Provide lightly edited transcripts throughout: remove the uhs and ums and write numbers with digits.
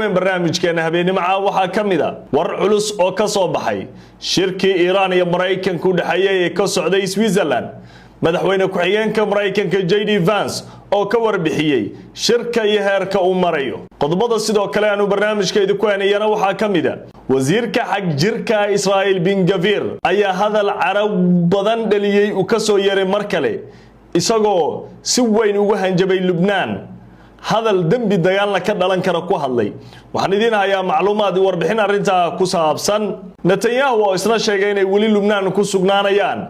waaweyn barnaamijkeena habeenimada waxaa kamida war culus oo ka soo baxay shirkii Iran iyo Mareykanka u dhaxeeyay ee ka socday Switzerland madaxweyne ku xigeenka Mareykanka JD Vance oo ka warbixiyay shirka iyo heerka uu marayo qodobada sidoo kale aanu barnaamijkeedu ku heenayna waxaa kamida wasiirka xaq jirka Israel bin Gavir ayaa hadal carab badan dhaliyay uu ka soo yeeray mar kale isagoo si weyn ugu hanjabay Lebanon hadal dambi dagaalna ka dhalan kara ku hadlay waxaan idin hayaa macluumaad warbixin arinta ku saabsan Netanyahu oo isna sheegay inay wali Lebanon ku sugnaanayaan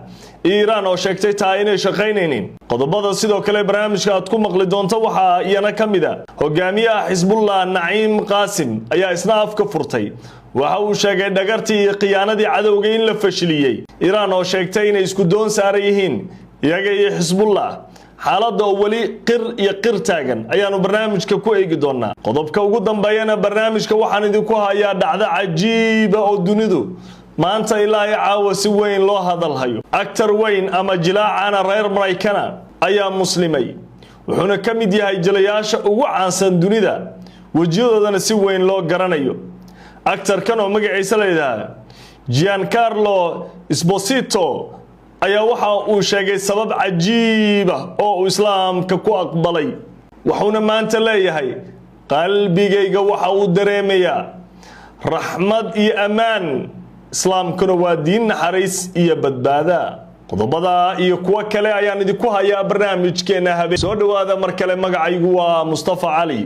Iran oo sheegtay taa inay shaqaynaynin qodobada sidoo kale barnaamijka aad ku maqli doonto waxa iyana kamida hogaamiyaha Hizbullah Naim Qasim ayaa isna afka furtay waxa uu sheegay dhagartii iyo khiyaanadii cadawga in la fashiliyay Iran oo sheegtay inay isku doon saarayeen iyaga iyo Hizbullah xaaladda wali qir taagan ayaanu barnaamijka ku eegi doonaa qodobka ugu dambeeyana barnaamijka waxaan idinku hayaa dhacdo cajiib oo dunidu maanta ilaa caawa si weyn loo hadal hayo actor weyn ama jilaacana reer Mareykanka ayaa muslimay wuxuuna ka mid yahay jilayaasha ugu caansan dunida wajiyadoodana si weyn loo garanayo actor-kan oo magaciisa la yiraahdo Giancarlo Esposito ayaa waxa uu sheegay sabab cajiib ah oo uu islaamka ku aqbalay wuxuuna maanta leeyahay qalbigayga waxa uu dareemayaa raxmad iyo amaan islaamkuna waa diin naxariis iyo badbaado qodobada iyo kuwa kale ayaan idinku hayaa barnaamijkeena habeen soo dhawaada mar kale magacaygu waa Mustafa Ali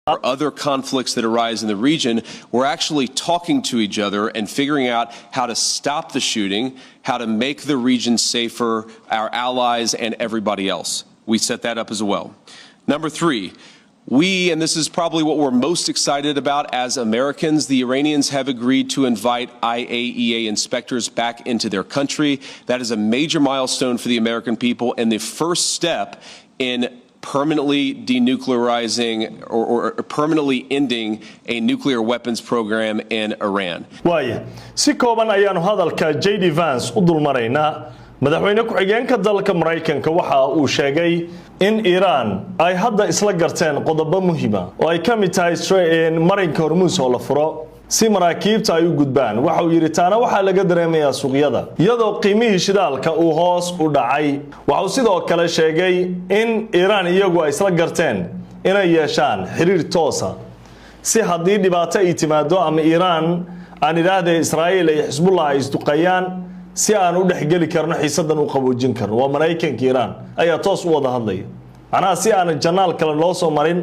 or other conflicts that arise in the region, we're actually talking to each other and figuring out how to stop the shooting, how to make the region safer, our allies and everybody else. We set that up as well. Number three, and this is probably what we're most excited about as Americans, the Iranians have agreed to invite IAEA inspectors back into their country. That is a major milestone for the American people and the first step in permanently denuclearizing or permanently ending a nuclear weapons program in Iran. Waaya si kooban ayaanu hadalka JD Vance u dulmaraynaa madaxweyne ku xigeenka dalka Mareykanka waxa uu sheegay in Iran ay hadda isla garteen qodobo muhiim ah oo ay ka mid tahay marinka Hormuz oo la furo si maraakiibta ay u gudbaan. Waxa uu yiri taana waxa laga dareemayaa suuqyada iyadoo qiimihii shidaalka uu hoos u dhacay. Waxa uu sidoo kale sheegay in Iran iyagu ay isla garteen inay yeeshaan xiriir toos ah si haddii dhibaato ay timaado ama Iran aan iraahday Israa'iil ay Xisbullah ay isduqayaan si aan u dhaxgali karno xiisadan u qaboojin karno. Waa Mareykanka Iran ayaa toos u wada hadlaya. Macnaha si aan janaal kale loo soo marin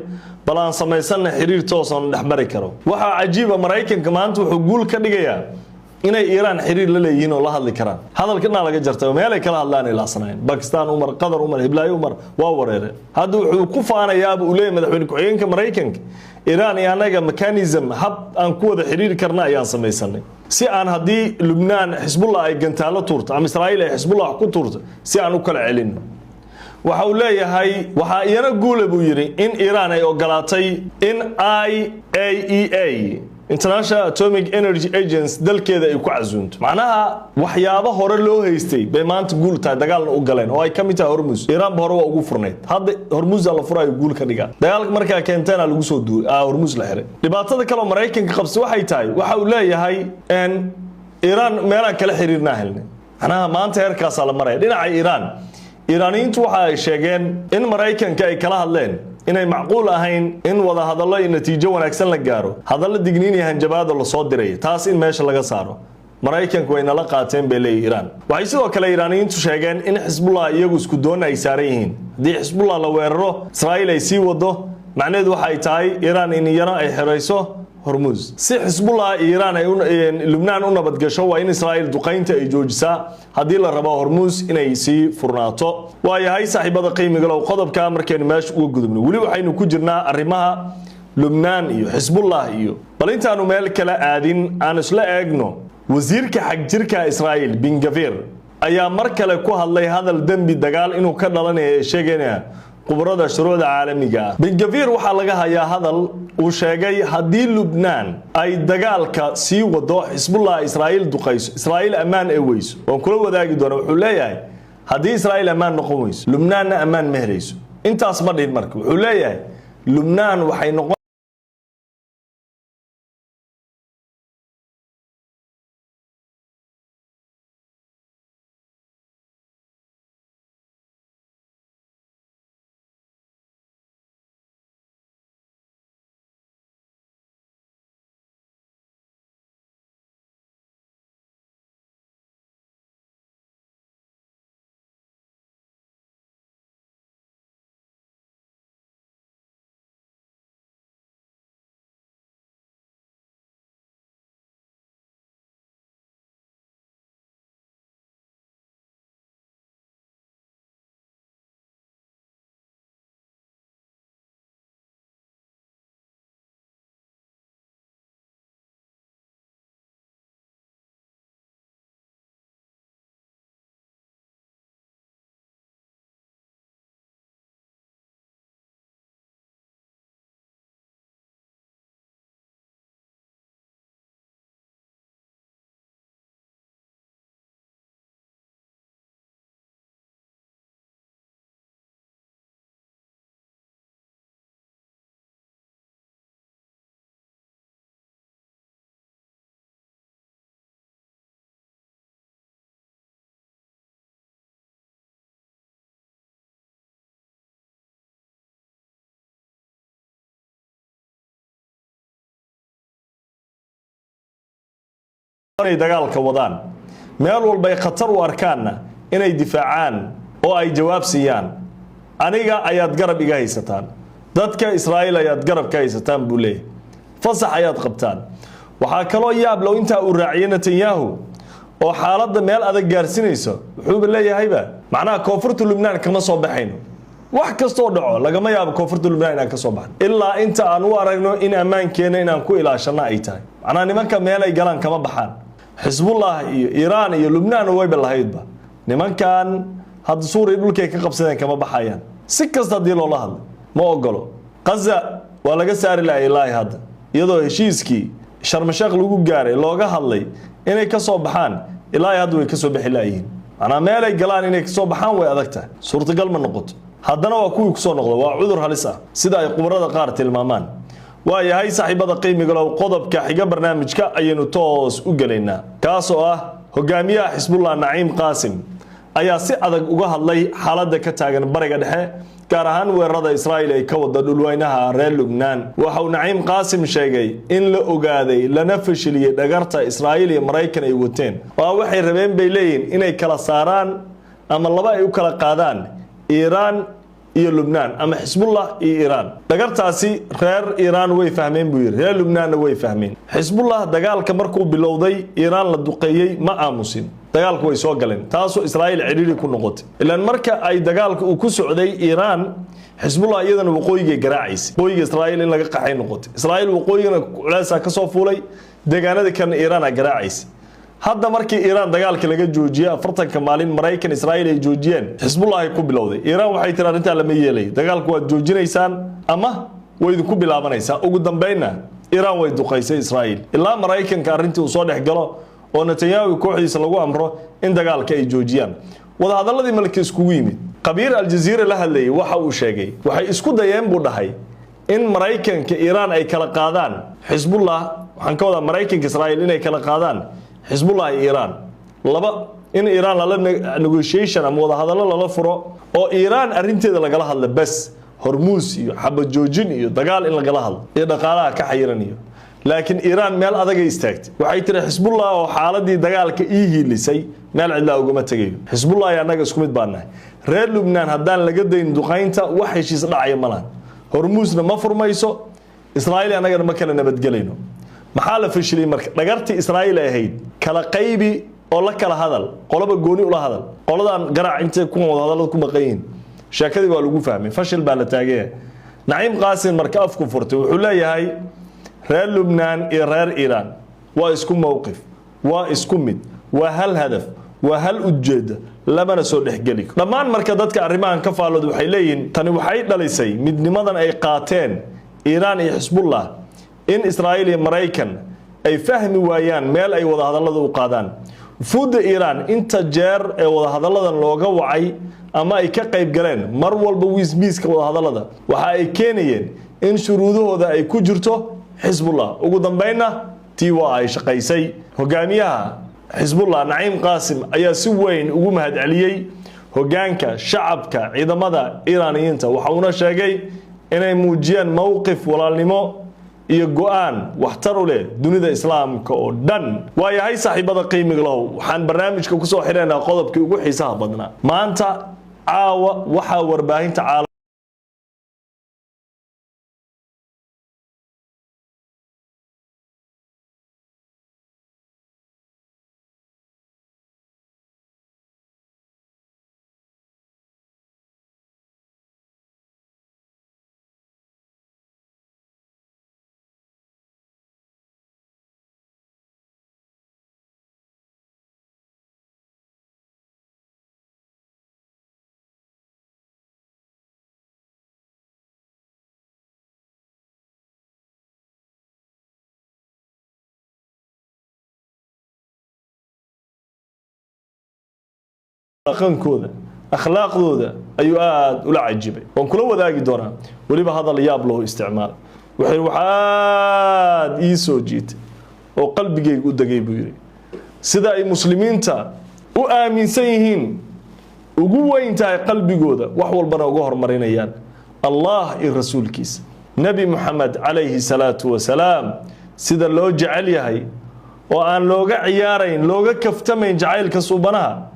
bal aan samaysan xiriir toos aan dhaxmari karo. Waxa cajiib ah Mareykanka maanta wuxuu guul ka dhigayaa inay Iran xiriir la leeyihiin oo la hadli karaan. Hadalkana laga jartay meel ay kala hadlaan ilaa sanadeen. Pakistan Umar, Qatar Umar, Hiblaayo Umar waa wareere. Hadda wuxuu ku faanayaa uu leeyahay madaxweyne ku-xigeenka Mareykanka Iran iyo anaga mechanism hab aan ku wada xiriir karna ayaan samaysanay. Si aan haddii Lubnaan Xisbullah ay gantaalo tuurto ama Israa'iil ay Xisbullah ku tuurto si aan u kala celino. waxa uu leeyahay waxa iyana guul buu yiri in Iran ay ogolaatay in IAEA International Atomic Energy Agency dalkeeda ay ku casuunto. Macnaha waxyaabo hore loo haystay bay maanta guul tahay dagaalna u galeen oo ay ka mid tahay Hormuz. Iran hore waa ugu furneed. Hadda Hormuz la furayo guul ka dhiga. Dagaalka markaa keentana lagu soo duulay Hormuz la xiray. Dhibaatada kale oo Mareykanka qabsay waxay tahay waxa uu leeyahay in Iran meelaha kala xiriirna helnay. Macnaha maanta heerkaas la maray dhinaca Iran. Iraniyiintu waxa ay sheegeen in Mareykanka ay kala hadleen inay macquul ahayn in wada hadallo iyo natiijo wanaagsan la gaaro. Hadallo digniin iyo hanjabaad la soo diray taas in meesha laga saaro. Mareykanku way nala qaateen beelay Iran. Waxay sidoo kale Iraniyiintu sheegeen in Xisbullah iyagu isku doon ay saaran yihiin. Hadii Xisbullah la weeraro Israa'iil ay sii wado macnaheedu waxa ay tahay Iran in iyana ay xirayso Hormuz. Si Xisbullah Iran ay Lubnaan u nabad gasho waa in Israa'iil duqeynta ay joojisaa hadii la rabo Hormuz inay sii furnaato. Waayahay saaxiibada qiimiga loo qodobka markeen meesh ugu gudubno. Wali waxaynu ku jirnaa arrimaha Lubnaan iyo Xisbullah iyo bal intaanu meel kala aadin aan isla eegno wasiirka xagjirka Israa'iil Ben Gvir ayaa mar kale ku hadlay hadal dambi dagaal inuu ka dhalanayo sheeganaya qubrada shuruucda caalamiga ah. Ben Gvir waxa laga hayaa hadal uu sheegay hadii Lubnaan ay dagaalka sii wado Xisbullah Israa'iil duqayso Israa'iil amaan ay weyso oo kula wadaagi doona wuxuu leeyahay hadii Israa'iil amaan noqon weyso Lubnaanna amaan ma helayso intaas ma dhihin marka wuxuu leeyahay Lubnaan waxay noqon dagaalka wadaan meel walba ay khatar u arkaanna inay difaacaan oo ay jawaab siiyaan aniga ayaad garab iga haysataan dadka Israa'iil ayaad garab ka haysataan buu leeyahay fasax ayaad qabtaan waxa kale oo yaab loo inta uu raaciyay Netanyahu oo xaaladda meel adag gaarsinayso wuxuu leeyahayba macnaha koonfurta Lubnaan kama soo baxayno wax kasto dhaco lagama yaabo koonfurta Lubnaan inaan ka soo baxno ilaa inta aan u aragno in ammaankeena inaan ku ilaashano ay tahay macnaha nimanka meel ay galaan kama baxaan Xisbullah iyo Iran iyo Lubnaan way balahaydba nimankan had Suuriya dhulkay ka qabsadeen kama baxayaan si kasta hadii loo hadlo ma ogolo Gaza waa laga saari ilaahay hadda iyadoo heshiiskii Sharm el-Sheikh lagu gaaray looga hadlay inay ka soo baxaan ilaahay hadda way ka soo bixi laayeen ana meel ay galaan inay ka soo baxaan way adagtahay suurtagal ma noqoto haddana waa kuwii ku soo noqdo waa cudur halis ah sida ay qubrada qaar tilmaamaan waayahay saaxiibada qiimiga leh qodobka xiga barnaamijka ayaynu toos u galaynaa kaas oo ah hogaamiyaha Xisbullah Naciim Qaasim ayaa si adag uga hadlay xaaladda ka taagan bariga dhexe gaar ahaan weerarada Israa'iil ay ka wada dhulweynaha reer Lubnaan waxa uu Naciim Qaasim sheegay in la ogaaday lana fashiliyay dhagarta Israa'iil iyo Mareykan ay wateen waxay rabeen bay leeyihiin inay kala saaraan ama laba ay u kala qaadaan Iran iyo Lubnaan ama Xisbullah iyo Iran dhagartaasi reer Iran way fahmeen buu yiri reer Lubnaan way fahmeen Xisbullah dagaalka markuu bilowday Iran la duqeeyay ma aamusin dagaalku way soo galeen taasoo Israa'iil ciriiri ku noqotay ilaan marka ay dagaalku uu ku socday Iran Xisbullah iyadana waqooyiga garaacaysa waqooyiga Israa'iil in laga qaxay noqotay Israa'iil waqooyigana culays ka soo fuulay deegaanada kan Iran garaacaysa hadda markii Iran dagaalka laga joojiyay 40 maalin Mareykan Israa'iil ay joojiyeen Xisbullah ay ku bilowday Iran waxay tiraan inta lama yeelay dagaalku waa joojinaysaan ama way idinku bilaabanaysaa ugu dambeynna Iran way duqaysay Israa'iil ilaa Mareykanka arintii uu soo dhaxgalo oo Netanyahu kooxdiisa lagu amro in dagaalka ay joojiyaan wada hadaladii malka isku yimid qabiir Al Jazeera la hadlayay waxa uu sheegay waxay isku dayeen buu dhahay in Mareykanka Iran ay kala qaadaan Xisbullah waxaan ka wada Mareykanka Israa'iil inay kala qaadaan Xisbullah iyo Iran laba in Iran la negotiation ama wada hadallo la furo oo Iran arinteeda laga hadla bas Hormuz iyo xabad joojin iyo dagaal in laga hadlo iyo dhaqaalaha ka xayiranayo laakiin Iran meel adag ay istaagtay waxay tiri Xisbullah oo xaaladii dagaalka hiilisay meel cid la uga tagayo Xisbullah ayaa naga isku mid baanahay reer Lubnaan hadaan laga dayn duqaynta wax heshiis dhacay malan Hormuzna ma furmayso Israa'iil anaga ma kala nabadgelayno maxaa la fashilay marka dhagartii Israa'iil ay ahayd kala qaybi oo la kala hadal qolaba gooni u la hadal qoladan garaac inta ku wada hadalada ku maqayn sheekadii waa lagu fahmay fashil baa la taagay Naciim Qaasim marka afku furtay wuxuu leeyahay reer Lubnaan iyo reer Iran waa isku mowqif waa isku mid waa hal hadaf waa hal ujeeda labana soo dhaxgali dhamaan marka dadka arrimahan ka faalad waxay leeyihiin tani waxay dhalisay midnimadan ay qaateen Iran iyo Xisbullah in Israa'iil iyo Mareykan ay fahmi waayaan meel ay wada hadallada u qaadaan fuuda Iran inta jeer ee wada hadalladan looga wacay ama ay ka qayb galeen mar walba wiismiiska wada hadallada waxa ay keenayeen in shuruudahooda ay ku jirto Xisbullah ugu dambeynna tii waa ay shaqaysay hogaamiyaha Xisbullah Naciim Qaasim ayaa si weyn ugu mahadceliyay hogaanka shacabka ciidamada Iiraaniyiinta waxa uu sheegay inay muujiyaan mowqif walaalnimo iyo go'aan waxtar u leh dunida islaamka oo dhan waayahay saaxiibada qiimiga leh waxaan barnaamijka ku soo xireynaa qodobkii ugu xiisaha badnaa maanta caawa waxa warbaahinta dhaqankooda akhlaaqdooda ayuu aad ula cajibay waan kula wadaagi doonaa waliba hadal yaab loo isticmaal waxaad ii soo jiitay oo qalbigaygu u dagay buu yiri sida ay muslimiinta u aaminsan yihiin ugu weyn tahay qalbigooda wax walbana uga hormarinayaan Allah iyo rasuulkiisa nabi Muhammad alayhi salatu wasalaam sida loo jecel yahay oo aan looga ciyaarayn looga kaftamayn jacaylka suubanaha